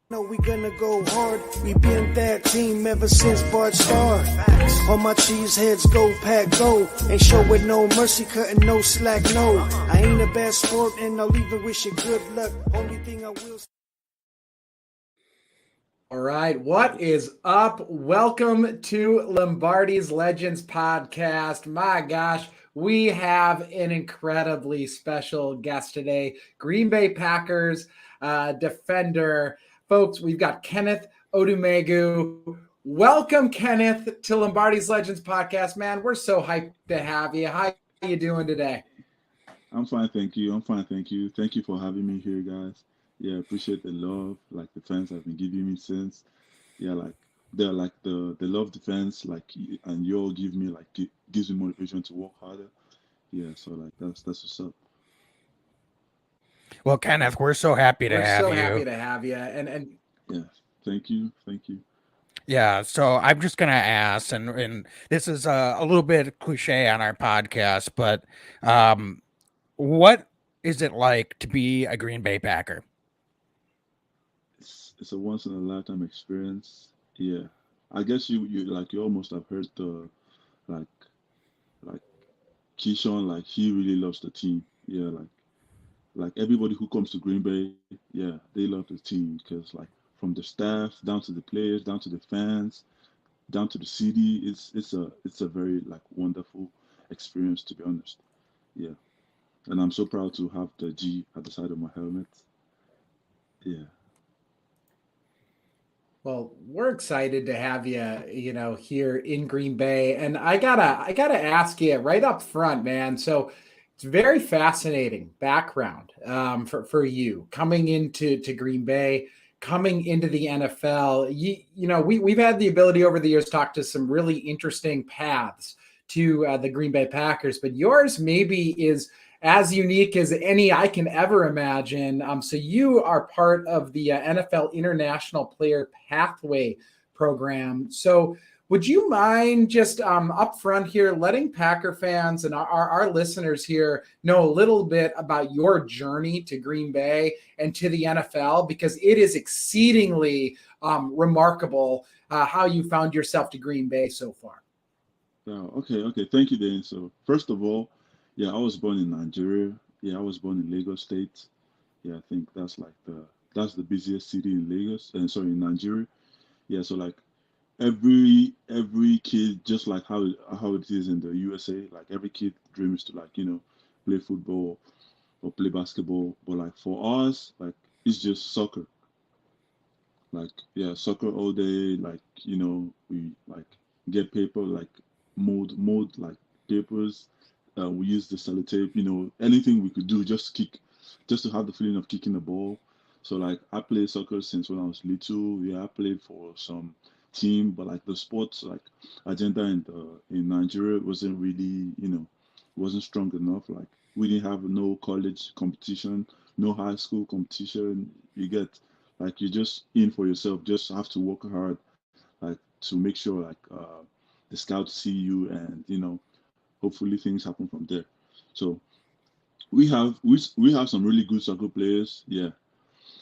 No, we gonna go hard. We been that team ever since Bart started. All my cheese heads go pack go. Ain't show with no mercy, cutting no slack, no. I ain't a bad sport and I'll even wish you good luck. Only thing I will. All right, what is up? Welcome to Lombardi's Legends podcast. My gosh, we have an incredibly special guest today, Green Bay Packers defender. Folks, we've got Kenneth Odumegwu. Welcome, Kenneth, to Lombardi's Legends podcast. Man, we're so hyped to have you. How are you doing today? I'm fine, thank you. Thank you for having me here, guys. Yeah, appreciate the love, like the fans have been giving me since. Yeah, like they're like the love the fans, and you all give me gives me motivation to work harder. Yeah, so like that's what's up. Well, Kenneth, we're so happy to have you. Happy to have you. And Yeah, thank you. Yeah, so I'm just gonna ask, and this is a little bit cliche on our podcast, but what is it like to be a Green Bay Packer? It's a once in a lifetime experience. Yeah, I guess you almost have heard the like like Keyshawn, like he really loves the team. Yeah, like everybody who comes to Green Bay, yeah, they love the team because like from the staff down to the players, down to the fans, down to the city, it's a very like wonderful experience, to be honest. Yeah, and I'm so proud to have the G at the side of my helmet. Yeah. well, we're excited to have you, here in Green Bay. And I gotta ask you right up front, man. So it's very fascinating background for you coming into Green Bay, coming into the NFL. We've had the ability over the years to talk to some really interesting paths to the Green Bay Packers, but yours maybe is as unique as any I can ever imagine. So you are part of the NFL International Player Pathway program. So would you mind just up front here letting Packer fans and our listeners here know a little bit about your journey to Green Bay and to the NFL? Because it is exceedingly remarkable how you found yourself to Green Bay so far. Oh, okay. Thank you, Dane. So first of all, yeah, I was born in Nigeria. Yeah, I was born in Lagos State. Yeah, I think that's the busiest city in Lagos, and sorry, in Nigeria. Yeah, so like every kid, just like how it is in the USA, like every kid dreams to play football or play basketball. But like for us, like it's just soccer. Like yeah, soccer all day. Like we like get paper like mold like papers. We use the sellotape. Anything we could do just kick, just to have the feeling of kicking the ball. So like I played soccer since when I was little. Yeah, I played for some team, but like the sports like agenda in Nigeria wasn't really wasn't strong enough. Like we didn't have no college competition, no high school competition. You get like you're just in for yourself. Just have to work hard, like to make sure the scouts see you, and hopefully things happen from there. So we have some really good soccer players. Yeah.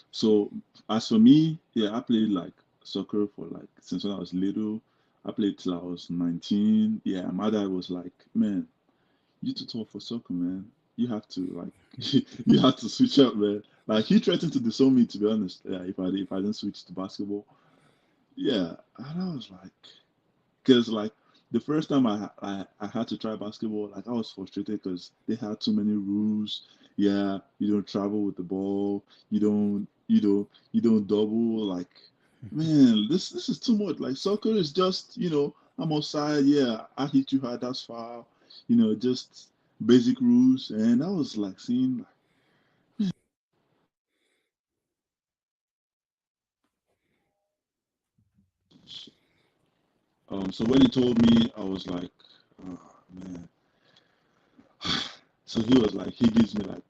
So as for me, yeah, I played like soccer for like since when I was little. I played till I was 19. Yeah, my dad was like, "Man, you too tall for soccer, man. You have to you have to switch up, man." Like he threatened to disown me, to be honest. Yeah, if I didn't switch to basketball. Yeah, and I was like, because like the first time I had to try basketball, like I was frustrated because they had too many rules. Yeah, you don't travel with the ball. You don't double. Like, man, this is too much. Like soccer is just I'm outside. Yeah, I hit you hard. That's foul. Just basic rules. And I was like seeing. So when he told me, I was like, oh, man. So he was like, he gives me like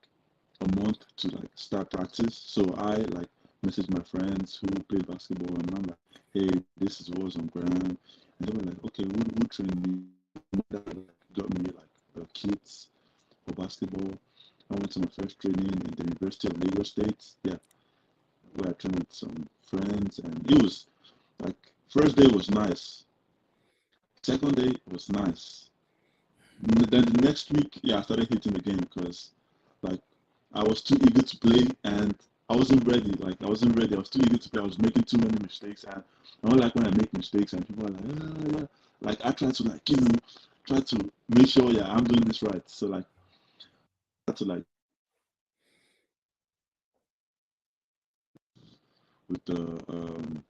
a month to like start practice. So I like message my friends who play basketball, and I'm like, hey, this is what's on ground. And they were like, okay, who train me? My dad like, got me like the kits for basketball. I went to my first training in the University of Lagos State. Yeah, where I trained with some friends, and it was like first day was nice, second day was nice. Then the next week, yeah, I started hitting again because like I was too eager to play and I wasn't ready. Like I wasn't ready. I was too eager to play. I was making too many mistakes, and I don't like when I make mistakes and people are like, yeah. Like I try to like try to make sure yeah I'm doing this right. So like I had to like with the um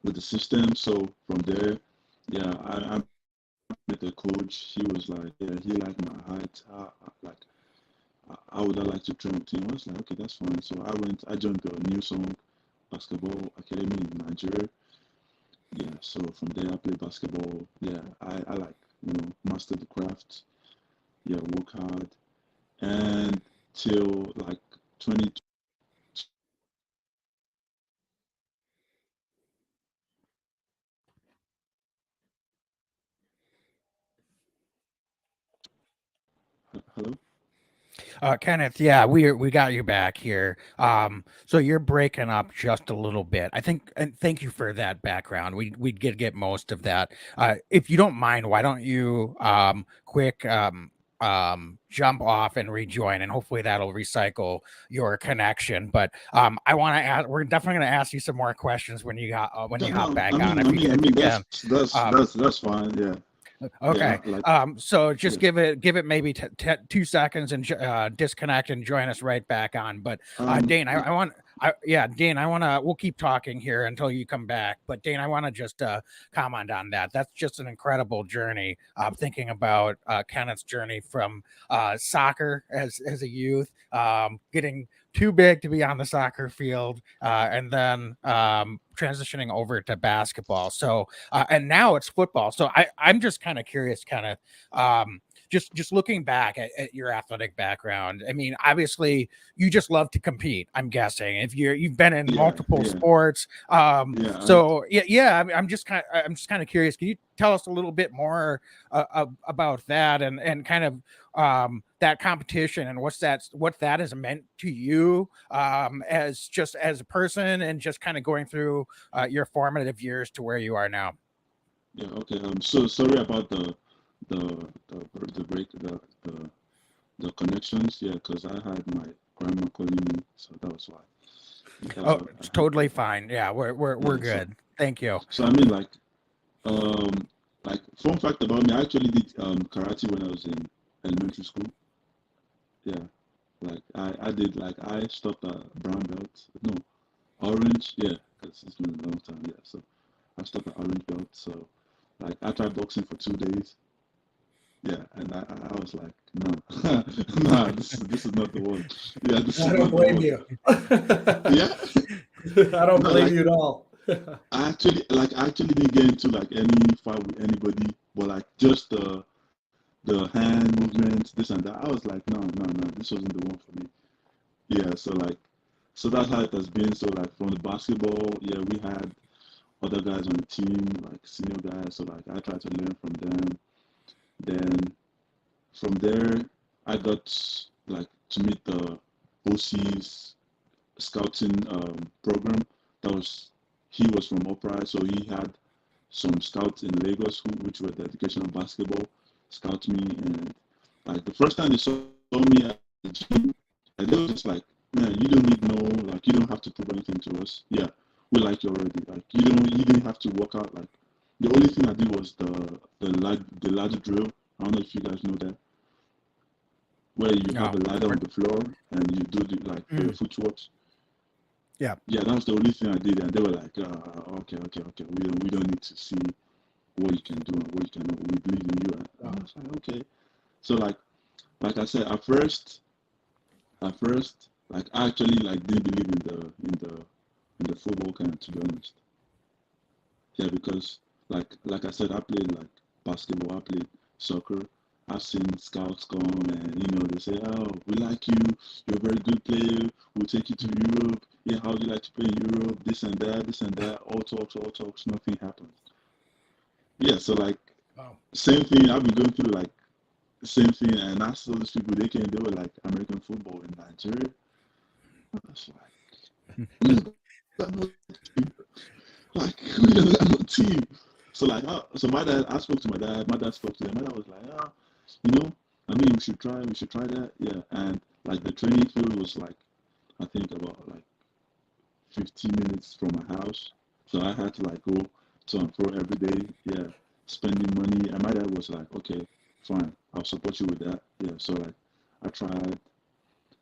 with the system. So from there, yeah, I met the coach. He was like, yeah, he liked my height. I would like to train with him. I was like, okay, that's fine. So I joined the New Song Basketball Academy in Nigeria. Yeah, so from there I played basketball. Yeah, I like, master the craft. Yeah, work hard. And till like 20. Hello? Kenneth, yeah, we got you back here. So you're breaking up just a little bit. I think, and thank you for that background. We did get most of that. If you don't mind, why don't you quick jump off and rejoin, and hopefully that'll recycle your connection. But I want to ask. We're definitely going to ask you some more questions when you got when you hop No, back I on. mean, If I you mean, can, I if you mean, can. that's fine. Yeah, Okay. yeah, like So just yeah. give it maybe 2 seconds and disconnect and join us right back on. But Dane, Yeah, Dane, we'll keep talking here until you come back. But Dane, I want to just comment on that. That's just an incredible journey. Thinking about Kenneth's journey from soccer as a youth, getting too big to be on the soccer field, and then transitioning over to basketball. So and now it's football. So I'm just kind of curious, just looking back at your athletic background. I mean, obviously, you just love to compete. I'm guessing if you've been in yeah, multiple yeah, sports. yeah. So yeah. I'm just I'm just kind of curious. Can you tell us a little bit more about that and kind of that competition and what that has meant to you as a person and just kind of going through your formative years to where you are now. Yeah, okay. So sorry about the the break the connections. Yeah, because I had my grandma calling me, so that was why. That's Oh, what it's I had. totally fine. Yeah, we're Yeah, so good. Thank you. so I mean um like fun fact about me, I actually did karate when I was in elementary school. Yeah, like I did like I stopped at brown belt. No, orange. Yeah, because it's been a long time. Yeah, so I stopped at orange belt. So like I tried boxing for 2 days. Yeah, and I was like, no, nah, this is not the one. Yeah, this I is don't not the blame one. you. Yeah, I don't no, blame like you at all. I actually didn't get into like any fight with anybody, but like just the hand movements, this and that. I was like, no, this wasn't the one for me. Yeah, so like, so that's how it has been. So like from the basketball, yeah, we had other guys on the team, like senior guys. So like I tried to learn from them. Then from there, I got like to meet the OC's scouting program. That was he was from Opera, so he had some scouts in Lagos which were the educational basketball scout me, and like the first time they saw me at the gym, and they were just like, man, you don't need no like you don't have to prove anything to us. Yeah, we like you already. Like you didn't have to work out. Like the only thing I did was the ladder drill. I don't know if you guys know that, where you have No. a ladder on the floor and you do the, like for your Mm, footwork. yeah. Yeah, that was the only thing I did, and they were like, okay. We don't need to see what you can do and what you cannot. We believe in you. And I was like, okay. So like I said, at first, like I actually like didn't believe in the football kind, to be honest. Yeah, because like I said, I played like basketball, I played soccer. I've seen scouts come and they say, "Oh, we like you. You're a very good player. We'll take you to Europe. Yeah, how do you like to play in Europe? This and that, this and that. All talks, all talks. Nothing happens." Yeah, so like Wow. same thing. I've been going through like the same thing, and I saw these people. They were like American football in Nigeria. I was like, got no team. Like, we don't got no team. So like, so my dad, I spoke to my dad. My dad spoke to them. My dad was like, I mean, we should try that. Yeah, and like the training field was like, I think about like 15 minutes from my house. So I had to like go to and fro every day. Yeah, spending money. And my dad was like, okay, fine, I'll support you with that. Yeah, so like I tried.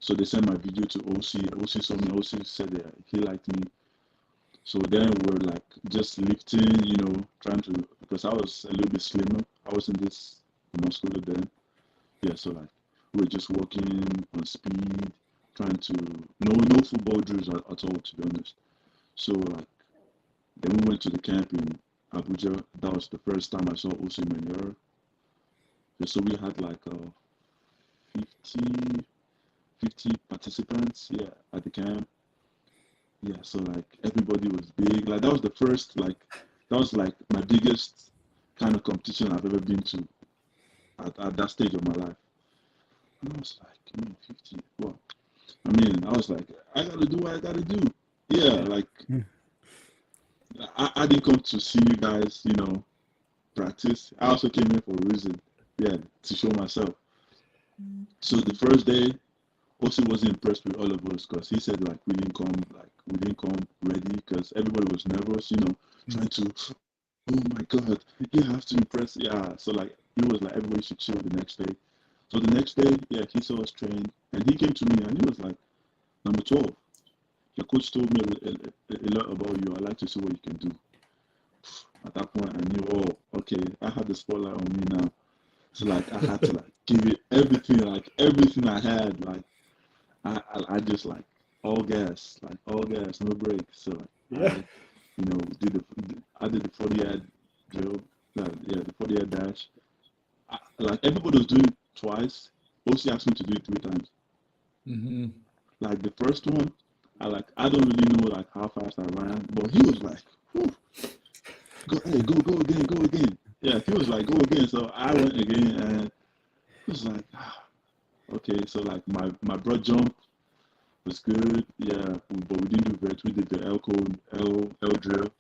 So they sent my video to OC. OC saw me. OC said that he liked me. So then we're like just lifting, trying to, because I was a little bit slimmer. I wasn't this muscular then. Yeah, so like we were just working on speed, trying to, no football drills at all, to be honest. So like, then we went to the camp in Abuja. That was the first time I saw OC Menyor. So we had like 50 participants, yeah, at the camp. Yeah, so like everybody was big. Like that was the first, like that was like my biggest kind of competition I've ever been to at that stage of my life. And I was like, 50. Well, I was like, I gotta do what I gotta do. Yeah, like I didn't come to see you guys, practice. I also came here for a reason. Yeah, to show myself. So the first day, also wasn't impressed with all of us because he said like we didn't come ready because everybody was nervous, trying to, oh my god, you have to impress. Yeah, so like he was like everybody should chill the next day. So the next day, yeah, he saw us train and he came to me and he was like, number 12, your coach told me a lot about you. I'd like to see what you can do. At that point I knew, oh, okay, I had the spotlight on me now. So like I had to like give it everything I had, like I just like all gas, no break. So like, I did the 40-yard drill, the 40-yard dash. Like everybody was doing it twice. OC asked me to do it 3 times. Mm-hmm. Like the first one, I don't really know like how fast I ran, but he was like, whew, go again. Yeah, he was like, go again. So I went again and he was like, okay. So like my broad jump was good, yeah, but we didn't do vert. We did the L drill,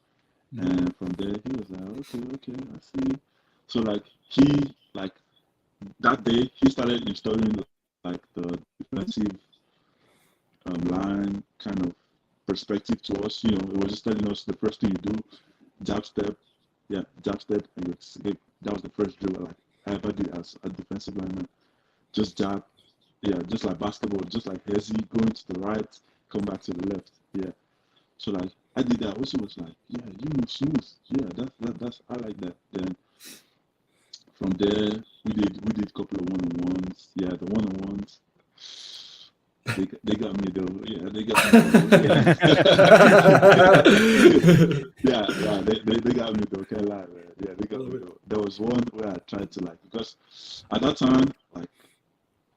and from there he was like, okay, I see. So like he that day he started installing like the defensive line kind of perspective to us. It was just telling us the first thing you do, jab step, and that was the first drill like I ever did as a defensive lineman. Just jab. Yeah, just like basketball, just like Hezzy going to the right, come back to the left. Yeah. So like I did that. Also was like, yeah, you move smooth. Yeah, that's I like that. Then from there we did a couple of one-on-ones. Yeah, the one-on-ones. They got me though. Yeah, they got me. yeah, they got me though. Can't lie, man. Yeah, they got me though. There was one where I tried to because at that time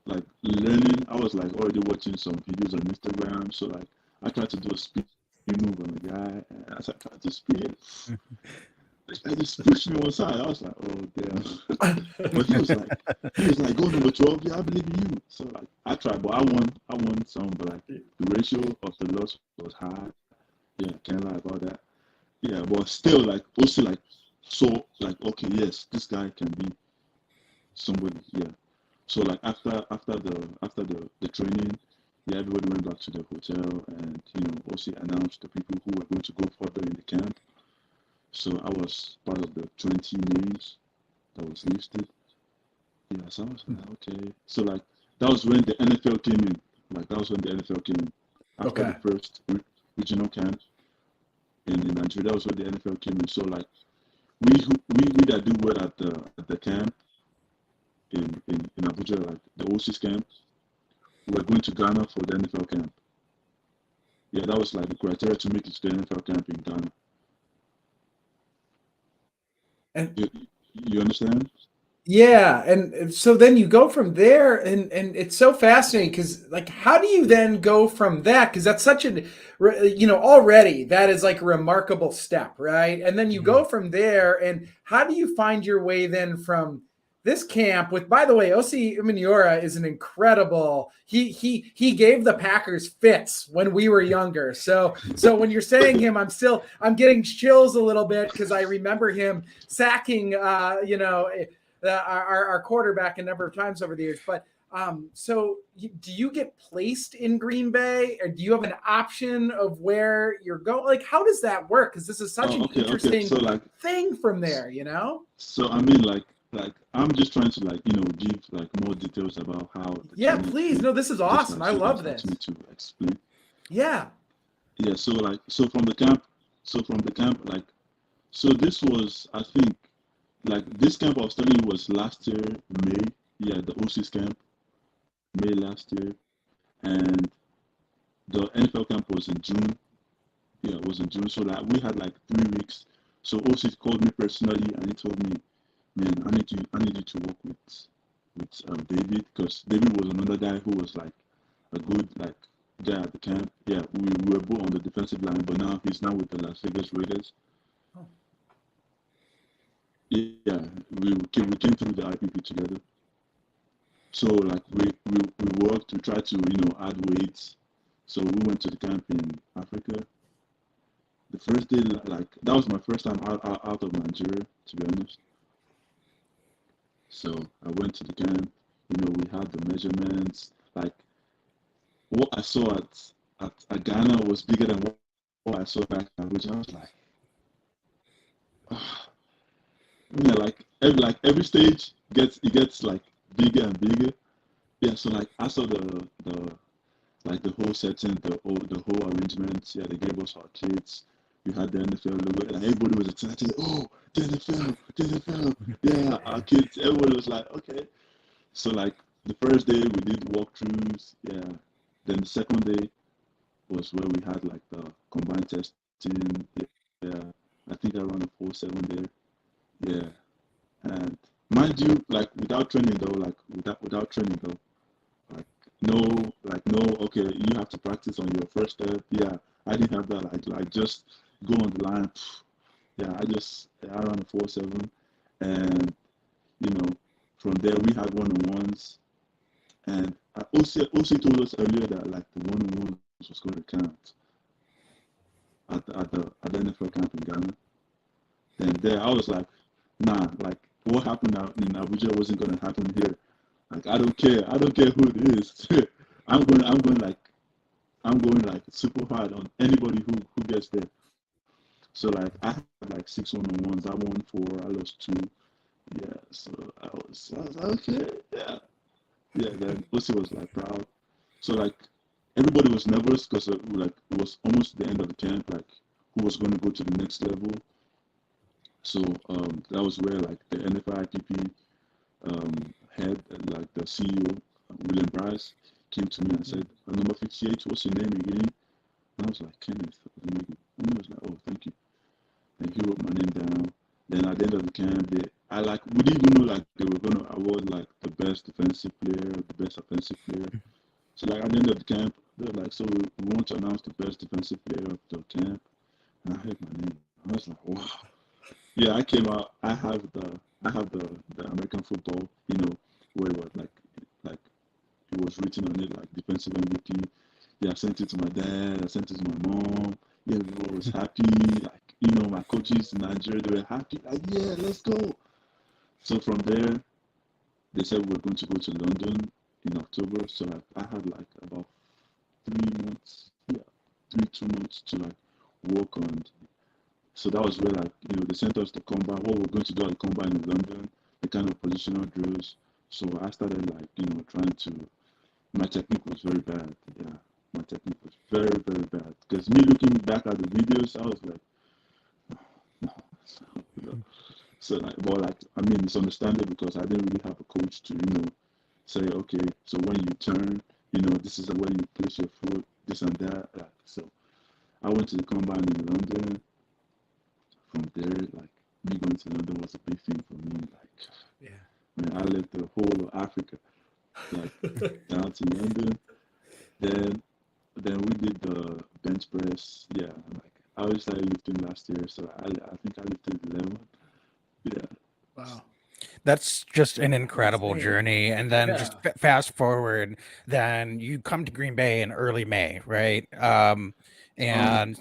like learning, I was like already watching some videos on Instagram. So like I tried to do a speed move on the guy, and as I tried to speed, I just pushed me one side. I was like, oh damn. But he was like, go number 12. Yeah, I believe in you. So like I tried, but I won some, but like the ratio of the loss was high. Yeah, can't lie about that. Yeah, but still like also like so like okay, yes, this guy can be somebody. Yeah. So like after the training, yeah, everybody went back to the hotel and also announced the people who were going to go further in the camp. So I was part of the 20 names that was listed. Yeah, so I was like, okay. So like that was when the NFL came in. After the first regional camp in Nigeria. That was when the NFL came in. So like we that do well at the camp in Abuja, like the OC's camp, we were going to Ghana for the NFL camp. Yeah, that was like the criteria to make it to the NFL camp in Ghana. And you understand? Yeah, and so then you go from there, and it's so fascinating because like, how do you then go from that? Because that's such a, already that is like a remarkable step, right? And then you go from there, and how do you find your way then from this camp with, by the way, Osi Umenyiora is an incredible. He gave the Packers fits when we were younger. So when you're saying him, I'm getting chills a little bit because I remember him sacking, our quarterback a number of times over the years. But so do you get placed in Green Bay, or do you have an option of where you're going? Like, how does that work? Because this is such an interesting thing from there, So I mean, like I'm just trying to give more details about how. Please. No, this is awesome. I love this. Me to explain. Yeah. Yeah. So from the camp, this was, I think, this camp I was telling you was last year May. Yeah, the OC's camp, May last year, and the NFL camp was in June. Yeah, it was in June. So we had 3 weeks. So OC called me personally and he told me, man, I need you to work with David, because David was another guy who was a good guy at the camp. Yeah, we were both on the defensive line, but now he's with the Las Vegas Raiders. Oh. Yeah, we came through the IPP together. So we worked. We tried to add weights. So we went to the camp in Africa. The first day, that was my first time out of Nigeria, to be honest. So I went to the camp. We had the measurements. What I saw at Ghana was bigger than what I saw back in Abuja. I was every stage gets bigger and bigger. Yeah. So I saw the whole setting, the whole arrangement. Yeah, they gave us our kits. We had the NFL logo, and everybody was excited. Oh, the NFL. Yeah, our kids. Everybody was okay. So the first day we did walkthroughs. Yeah. Then the second day was where we had the combined testing. Yeah. I think I ran a 4.7 there. Yeah. And mind you, without training though, okay, you have to practice on your first step. Yeah, I didn't have that. Just go on the line. Yeah, I ran a 4.7, and from there we had one-on-ones, and OC told us earlier that the one-on-ones was going to count at the NFL camp in Ghana. And there I was nah, what happened out in Abuja wasn't going to happen here. I don't care who it is. I'm going super hard on anybody who gets there. So I had 6 one-on-ones. I won 4. I lost 2. Yeah. So I was okay. Yeah. Yeah. Then Lucy was proud. So everybody was nervous because it was almost the end of the camp. Who was going to go to the next level? So that was where the NFIPP head, the CEO, William Bryce, came to me and said, number 58, what's your name again? And I was Kenneth Odumegwu. And he was oh, thank you. And he wrote my name down. Then at the end of the camp, we didn't even know they were going to award the best defensive player, the best offensive player. So at the end of the camp, they were so we want to announce the best defensive player of the camp. And I heard my name. I was wow. Yeah, I came out. I have the American football, where it was it was written on it defensive MVP. Yeah, I sent it to my dad. I sent it to my mom. Yeah, everyone was happy. My coaches in Nigeria, they were happy. Yeah, let's go. So from there, they said we were going to go to London in October. So I had about 3 months. Yeah, 2 months to work on. So that was where they sent us the combine. What we're going to do at the combine in London, the kind of positional drills. So I started trying to. My technique was very bad. Yeah, my technique was very, very bad. Because me looking back at the videos, I was no. So it's understandable because I didn't really have a coach to say, okay, so when you turn, this is where you place your foot, this and that. So I went to the combine in London. From there, me going to London was a big thing for me. Yeah, man, I left the whole of Africa, down to London. Then we did the bench press. Yeah, I always started lifting last year, so I think I lifted 11. Yeah. Wow. That's just an incredible Insane. journey. And then Yeah. just fast forward, then you come to Green Bay in early May, right? And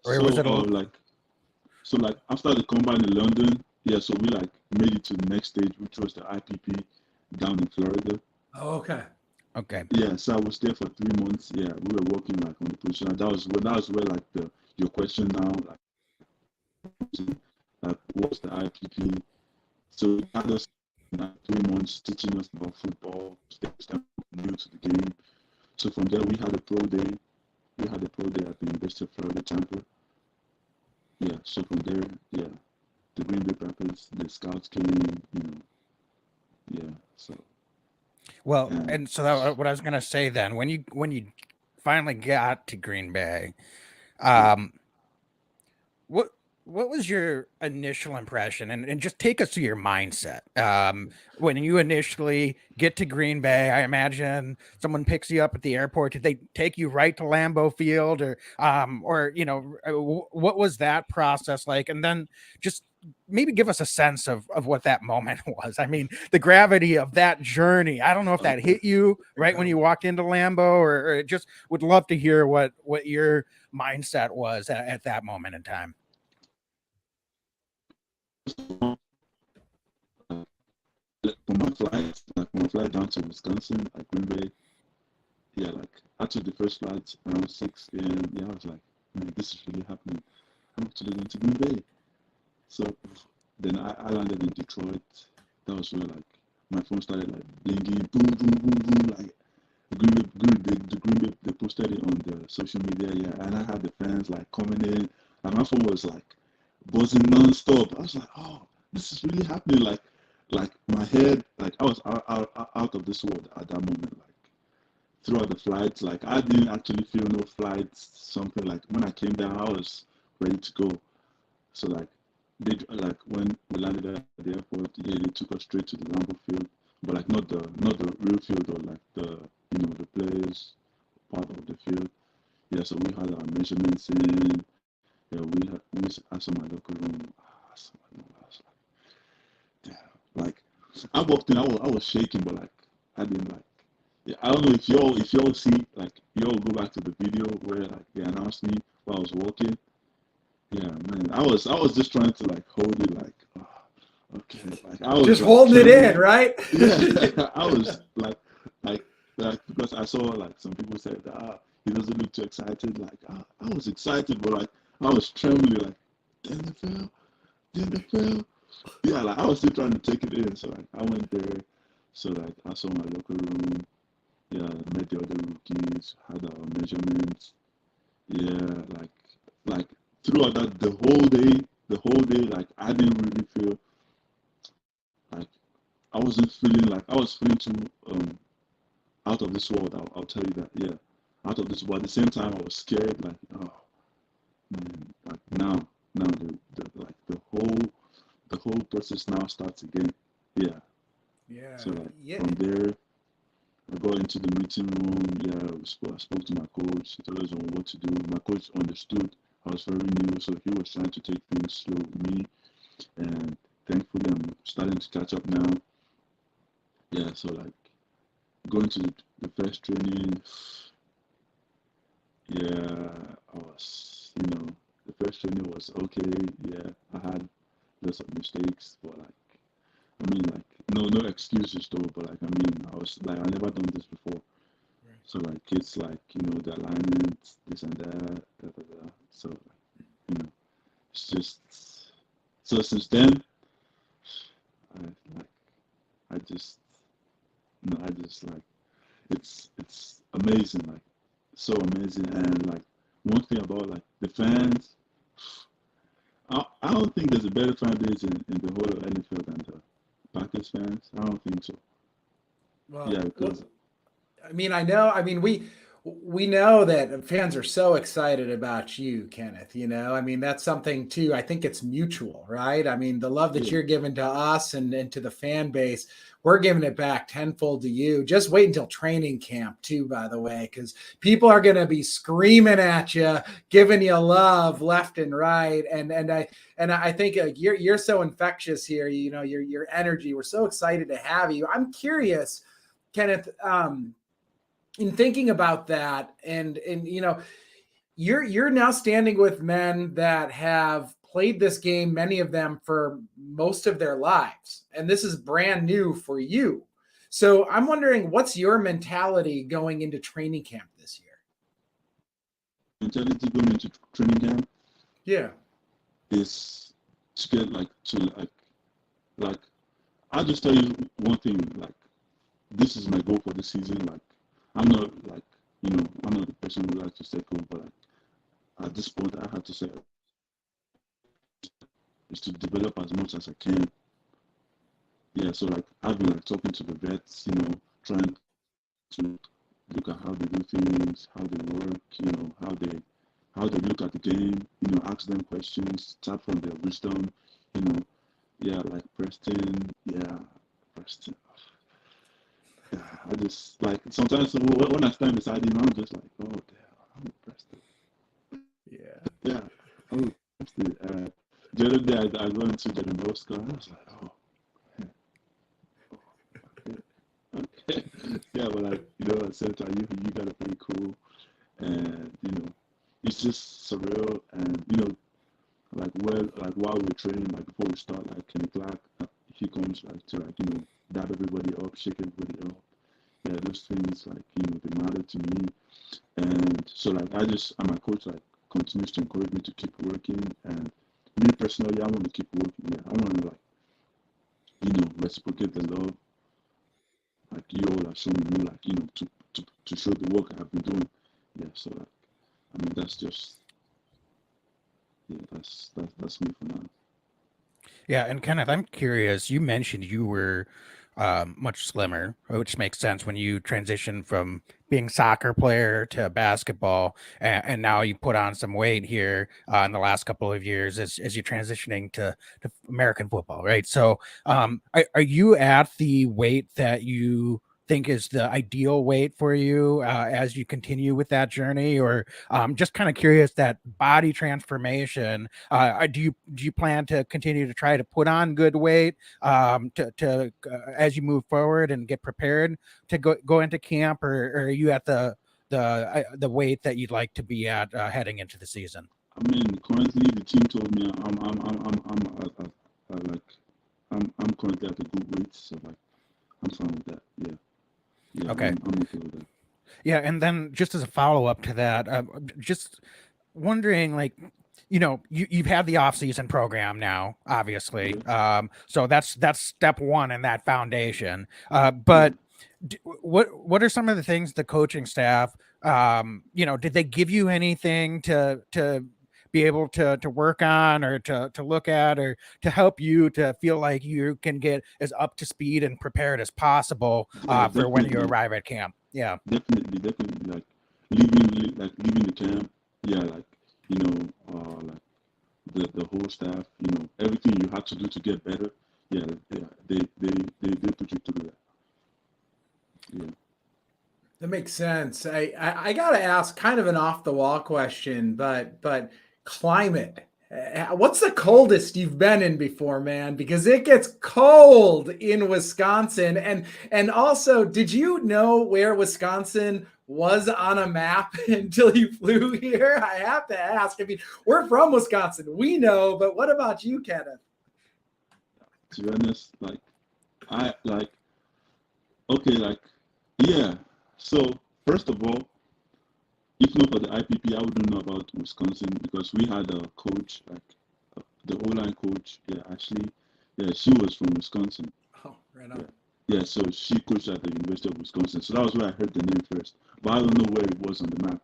or So was it a little? like after the combine in London, yeah, so we like made it to the next stage, which was the IPP down in Florida. Oh, okay. Okay. Yeah, so I was there for 3 months. Yeah, we were working like on the position. And that was where like your question now, like what's the IPP? So it had us like 3 months teaching us about football, steps that were new to the game. So from there we had a pro day. We had a pro day at the University of Florida Tampa. Yeah, so from there, yeah, the Green Bay Packers, the scouts came in, yeah, so Well, and and so what I was gonna say then, when you finally got to Green Bay, yeah. um, what what was your initial impression? And just take us through your mindset. When you initially get to Green Bay, I imagine someone picks you up at the airport. Did they take you right to Lambeau Field, or what was that process like? And then just maybe give us a sense of what that moment was. I mean, the gravity of that journey. I don't know if that hit you right when you walked into Lambeau, or just would love to hear what your mindset was at that moment in time. Like, for my flight down to Wisconsin, like Green Bay, yeah, like I took the first flight around 6 a.m. Yeah, I was like, man, this is really happening. I'm actually going to Green Bay. So then I landed in Detroit. That was where like my phone started like blinking, boom, boom, boom, boom, like the Green Bay, they posted it on the social media, yeah, and I had the fans like coming in, and my phone was like buzzing non-stop. I was like, oh, this is really happening. Like my head, like I was out of this world at that moment. Like throughout the flights, like I didn't actually feel no flights. Something like when I came down, I was ready to go. So like when we landed at the airport, yeah, they took us straight to the Lambeau field, but like not the real field or like the players part of the field. Yeah, so we had our measurements in. Yeah, I saw my locker room. I saw my room. I was like, damn. Like I walked in, I was shaking, but like I didn't like. Yeah, I don't know if y'all see like y'all go back to the video where like they announced me while I was walking. Yeah, man, I was just trying to like hold it like, oh, okay, like I was Just like holding it in, trembling. right? Yeah, I was like because I saw like some people said he doesn't look too excited. Like I was excited, but like I was trembling like the NFL, the NFL. Yeah, like I was still trying to take it in. So like I went there, so like I saw my locker room. Yeah, met the other rookies, had our measurements. Yeah, like throughout that the whole day, like I didn't really feel like I wasn't feeling like I was feeling too out of this world. I'll tell you that. Yeah, out of this world. At the same time, I was scared. Like oh man, like now the whole process now starts again. Yeah. Yeah. So like Yeah. from there, I got into the meeting room. Yeah, I spoke to my coach. He told us on what to do. My coach understood. I was very new, so he was trying to take things slow with me. And thankfully, I'm starting to catch up now. Yeah, so like going to the first training, yeah, the first training was okay. Yeah, I had lots of mistakes, but like, I mean, like, no excuses though. But like, I mean, I was like, I never done this before. So like it's like the alignment, this and that, da, da, da. So it's just so since then, I like I just I just like it's amazing, like so amazing, and like one thing about like the fans, I don't think there's a better fan base in the whole of NFL than the Packers fans. I don't think so. Well, Yeah, because I mean, I know. I mean, we know that fans are so excited about you, Kenneth. I mean, that's something too. I think it's mutual, right? I mean, the love that Yeah. you're giving to us and to the fan base, we're giving it back tenfold to you. Just wait until training camp, too, by the way, because people are going to be screaming at you, giving you love left and right. And I think you're so infectious here. Your energy. We're so excited to have you. I'm curious, Kenneth. In thinking about that, and you're now standing with men that have played this game, many of them for most of their lives, and this is brand new for you. So I'm wondering, what's your mentality going into training camp this year? Mentality going into training camp Yeah. is to get like I'll just tell you one thing, like this is my goal for the season. Like I'm not I'm not the person who likes to say goal, but like, at this point I have to say is to develop as much as I can. Yeah, so like I've been like talking to the vets, trying to look at how they do things, how they work, how they look at the game, ask them questions, tap from their wisdom, you know. Yeah, like Preston, yeah, Preston. Yeah, I just like sometimes when I stand beside him, I'm just like, oh damn, I'm Preston. Yeah. Yeah, I'm Preston. The other day I went to the Lambeau, and I was like, oh, okay. Yeah, but like, at the same time, you got to play cool, and it's just surreal, and like while we're training, like before we start, like Kenny Clark, he comes like to like dab everybody up, shake everybody up. Yeah, those things like they matter to me, and so like and my coach like continues to encourage me to keep working, and me personally, I want to keep working. Yeah, I want to like reciprocate the love like you all are showing me, like to show the work I have been doing. Yeah, so like I mean that's just that's me for now. Yeah, and Kenneth, I'm curious. You mentioned you were much slimmer, which makes sense when you transition from being a soccer player to basketball, and now you put on some weight here in the last couple of years as you're transitioning to American football, right? So, are you at the weight that you think is the ideal weight for you as you continue with that journey, or just kind of curious that body transformation? Do you plan to continue to try to put on good weight to as you move forward and get prepared to go into camp, or are you at the weight that you'd like to be at heading into the season? I mean, currently the team told me I'm currently at a good weight, so like I'm fine with that. Yeah, yeah, Okay. I'm okay with that. Yeah, and then just as a follow up to that, just wondering, like, you've had the off season program now, obviously. Yeah. So that's step one in that foundation. But what are some of the things the coaching staff, did they give you anything to be able to work on, or to look at, or to help you to feel like you can get as up to speed and prepared as possible Yeah, for when you definitely. arrive at camp? Yeah. Definitely, like leaving the camp. Yeah, like like the whole staff. Everything you have to do to get better. Yeah, yeah, they put you through that. Yeah. That makes sense. I gotta ask kind of an off the wall question, but climate. What's the coldest you've been in before, man? Because it gets cold in Wisconsin, and also, did you know where Wisconsin was on a map until you flew here? I have to ask. I mean, we're from Wisconsin, we know, but what about you, Kenneth? To be honest, like I like okay, like yeah. So first of all, if not for the IPP, I wouldn't know about Wisconsin because we had a coach, like the O-line coach. Yeah, actually, yeah, she was from Wisconsin. Oh, right on. Yeah, so she coached at the University of Wisconsin. So that was where I heard the name first, but I don't know where it was on the map.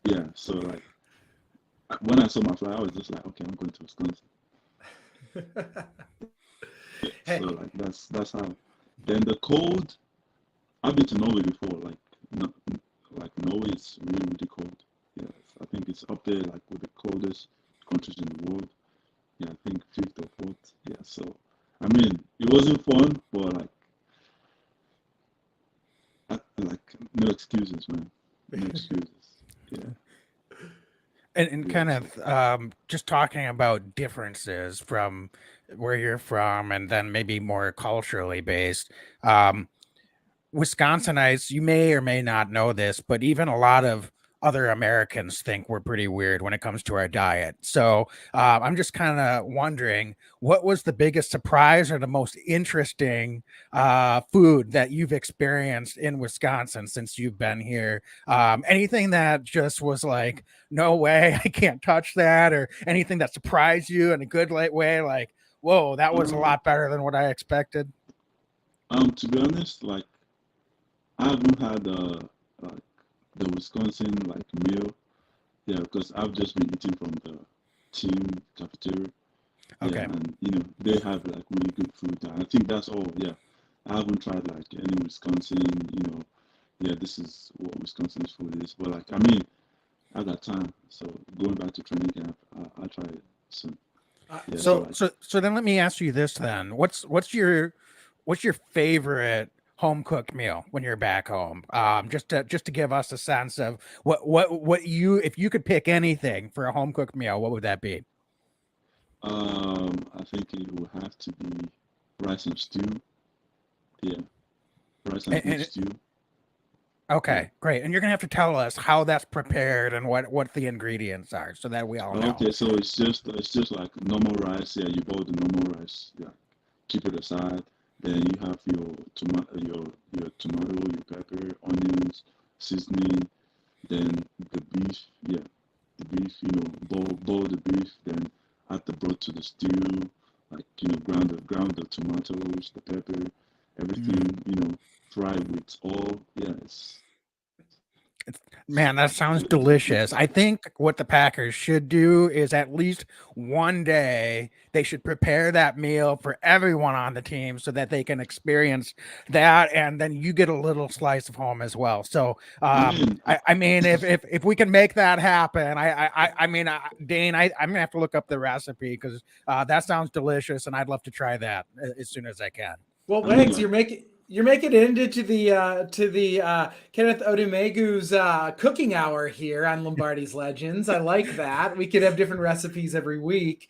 Yeah, so like when I saw my flight, I was just like, okay, I'm going to Wisconsin. Hey. So like that's how. Then the cold, I've been to Norway before, like like Norway is really, really cold. Yeah, I think it's up there like with the coldest countries in the world. Yeah, I think fifth or fourth. Yeah, so I mean, it wasn't fun, but like no excuses, man. No excuses. Yeah. And Yeah. kind So, of just talking about differences from where you're from and then maybe more culturally based. Um, Wisconsinites, you may or may not know this, but even a lot of other Americans think we're pretty weird when it comes to our diet. So I'm just kind of wondering, what was the biggest surprise or the most interesting food that you've experienced in Wisconsin since you've been here? Anything that just was like, no way, I can't touch that, or anything that surprised you in a good way, like, whoa, that was a um, lot better than what I expected. to be honest, like I haven't had like the Wisconsin like meal. Yeah, because I've just been eating from the team cafeteria. Yeah, Okay. and they have like really good food. And I think that's all. Yeah, I haven't tried like any Wisconsin. Yeah, this is what Wisconsin's food is. But like, I mean, I got time, so going back to training camp, I'll try it soon. Yeah, so So like, so then let me ask you this then. What's your favorite home cooked meal when you're back home? Just to give us a sense of what you, if you could pick anything for a home cooked meal, what would that be? I think it will have to be rice and stew. Yeah, rice and beef And stew. Yeah. okay, great. And you're gonna have to tell us how that's prepared and what the ingredients are so that we all know. Okay, so it's just like normal rice. Yeah, you boil the normal rice. Yeah, keep it aside. Then you have your tomato, your pepper, onions, seasoning. Then the beef. Yeah, the beef. Boil the beef. Then add the broth to the stew. Like ground the tomatoes, the pepper, everything. Mm. Fry with oil. Yeah, Man, that sounds it's good. delicious. I think what the Packers should do is at least one day they should prepare that meal for everyone on the team so that they can experience that, and then you get a little slice of home as well. So, I mean, I mean, if we can make that happen, I mean, Dane, I'm gonna have to look up the recipe because that sounds delicious, and I'd love to try that as soon as I can. Well, I mean, Legs, like, you're making it into the Kenneth Odumegwu's cooking hour here on Lombardi's Legends. I like that. We could have different recipes every week.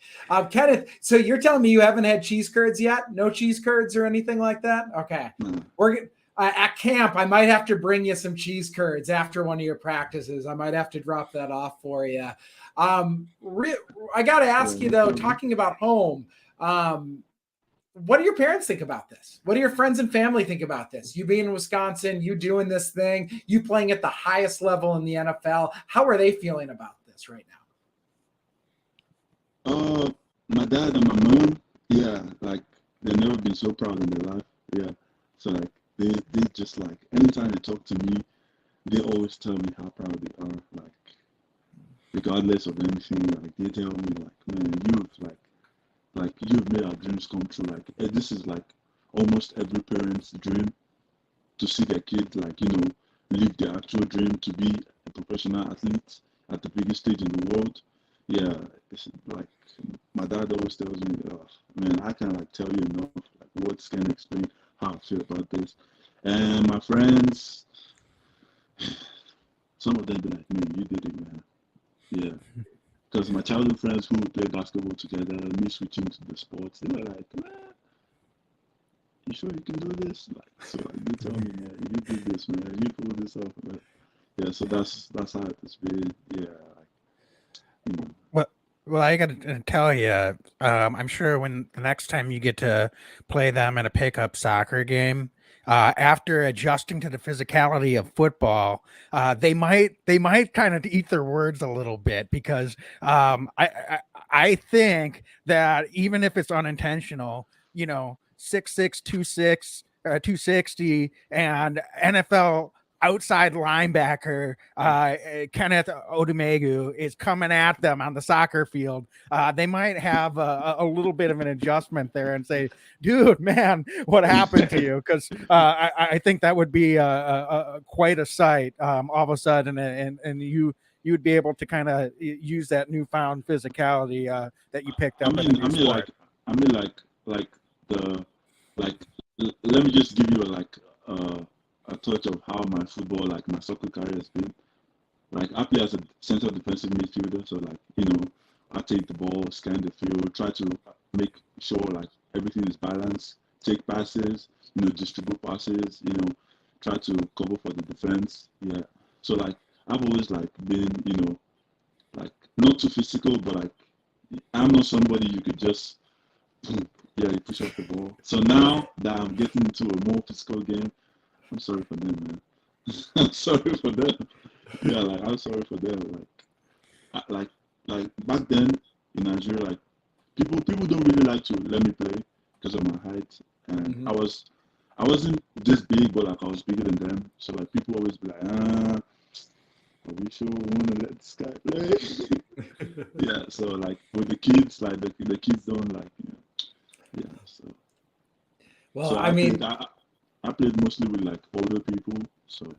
Kenneth, so you're telling me you haven't had cheese curds yet? No cheese curds or anything like that? Okay. nah. We're at camp. I might have to bring you some cheese curds after one of your practices. I might have to drop that off for you. I got to Yeah, ask you no though, problem. talking about home. What do your parents think about this? What do your friends and family think about this? You being in Wisconsin, you doing this thing, you playing at the highest level in the NFL. How are they feeling about this right now? My dad and my mom, yeah, like they've never been so proud in their life. Yeah, so like they just like anytime they talk to me, they always tell me how proud they are. Like regardless of anything, like they tell me like, man, you've made our dreams come true. Like this is like almost every parent's dream to see their kid like live their actual dream to be a professional athlete at the biggest stage in the world. Yeah, it's like my dad always tells me, oh, man, I can't like tell you enough like words can explain how I feel about this. And my friends, some of them be like, man, you did it, man. Yeah. Because my childhood friends who play basketball together, me switching to the sports, they were like, man, you sure you can do this? Like, so like, you tell me, man, you did this, man, you pulled this off, man. Yeah, so that's how it's been. Yeah, like, you know. Well, well, I got to tell you, I'm sure when the next time you get to play them in a pickup soccer game, after adjusting to the physicality of football, they might kind of eat their words a little bit because I think that even if it's unintentional, 6'6", 260, and NFL outside linebacker, Kenneth Odumegwu, is coming at them on the soccer field, they might have a little bit of an adjustment there and say, dude, man, what happened to you? Because I think that would be quite a sight all of a sudden. And you would be able to kind of use that newfound physicality that you picked up. Let me just give you a touch of how my football, my soccer career has been. I play as a central defensive midfielder, so I take the ball, scan the field, try to make sure everything is balanced, take passes, distribute passes, try to cover for the defense. Yeah. So I've always been, not too physical, but I'm not somebody you could just you push off the ball. So now that I'm getting into a more physical game, I'm sorry for them, man. I'm sorry for them. Yeah, I'm sorry for them. Back then in Nigeria, people don't really like to let me play because of my height, and I wasn't this big, but I was bigger than them. So people always be like, are we sure we want to let this guy play? Yeah. So with the kids, the kids don't yeah. So. Well, so I played mostly with older people, so.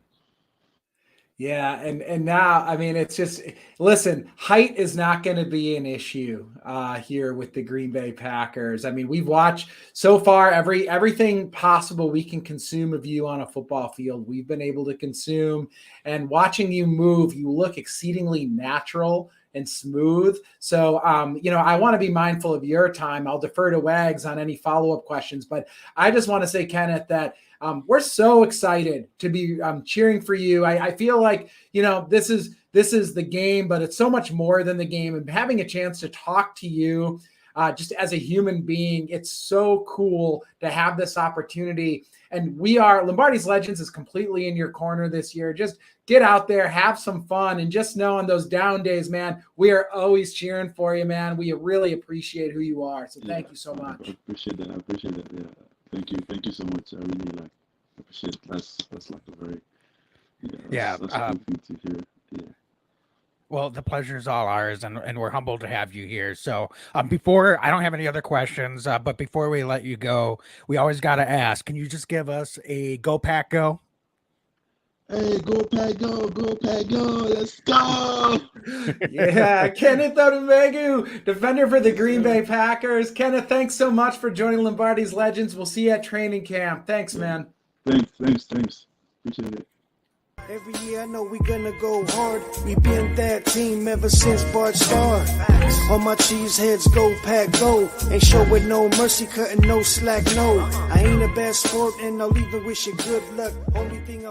Yeah, and now, it's just, listen, height is not going to be an issue here with the Green Bay Packers. We've watched so far everything possible we can consume of you on a football field. We've been able to consume, and watching you move, you look exceedingly natural and smooth. So, I want to be mindful of your time. I'll defer to Wags on any follow-up questions, but I just want to say, Kenneth, that we're so excited to be cheering for you. I feel like, this is the game, but it's so much more than the game. And having a chance to talk to you just as a human being, it's so cool to have this opportunity. And Lombardi's Legends is completely in your corner this year. Just get out there, have some fun, and just know on those down days, man, we are always cheering for you, man. We really appreciate who you are. So thank you so much. I appreciate that. Yeah. Thank you so much. I really appreciate it. That's a very that's a good thing to hear. Yeah. Well, the pleasure is all ours, and we're humbled to have you here. So I don't have any other questions, but before we let you go, we always got to ask, can you just give us a Go Pack Go? Hey, Go Pack Go, Go Pack Go, let's go! Yeah, Kenneth Odumegwu, defender for the Green Bay Packers. Kenneth, thanks so much for joining Lombardi's Legends. We'll see you at training camp. Thanks, man. Thanks. Appreciate it. Every year I know we gonna go hard. We been that team ever since Bart started. All my cheese heads go pack go. Ain't showing no mercy, cutting no slack, no. I ain't a bad sport and I'll even wish you good luck. Only thing